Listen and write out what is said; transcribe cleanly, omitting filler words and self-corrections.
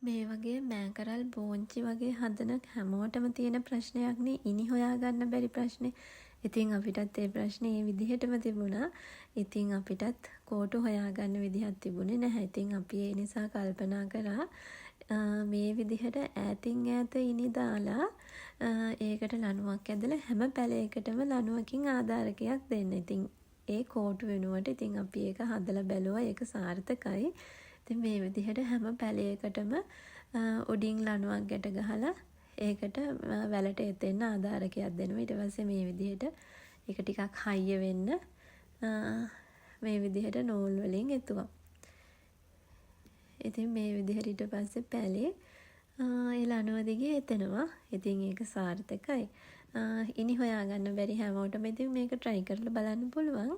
මේ වගේ මෑකරල් බෝංචි වගේ හදන හැමෝටම තියෙන ප්‍රශ්නයක් නේ ඉනි හොයාගන්න බැරි ප්‍රශ්නේ. ඉතින් අපිටත් ඒ ප්‍රශ්නේ ඒ විදිහටම තිබුණා. ඉතින් අපිටත් කෝටු හොයාගන්න විදිහක් තිබුණේ නැහැ. ඉතින් අපි ඒ නිසා කල්පනා කරා මේ විදිහට ඈතින් ඈත ඉනි දාලා ඒකට ලණුවක් ඇදලා හැම පැලයකටම ලණුවකින් ආධාරකයක් දෙන්න. ඉතින් ඒ කෝටු වෙනුවට ඉතින් අපි ඒක හදලා බැලුවා. ඒක සාර්ථකයි. ඉතින් මේ විදිහට හැම පැලයකටම උඩින් ලණුවක් ගැට ගහලා ඒකට වැලට එතෙන්න ආධාරකයක් දෙනවා. ඊට පස්සේ මේ විදිහට ඒක ටිකක් හයිය වෙන්න මේ විදිහට නූල් වලින් එතුවා. ඉතින් මේ විදිහට ඊට පස්සේ පැලේ ඒ ලණුව දිගේ එතෙනවා. ඉතින් ඒක සාර්ථකයි. ඉනි හොයාගන්න බැරි හැමෝටම ඉතින් මේක try කරලා බලන්න පුළුවන්.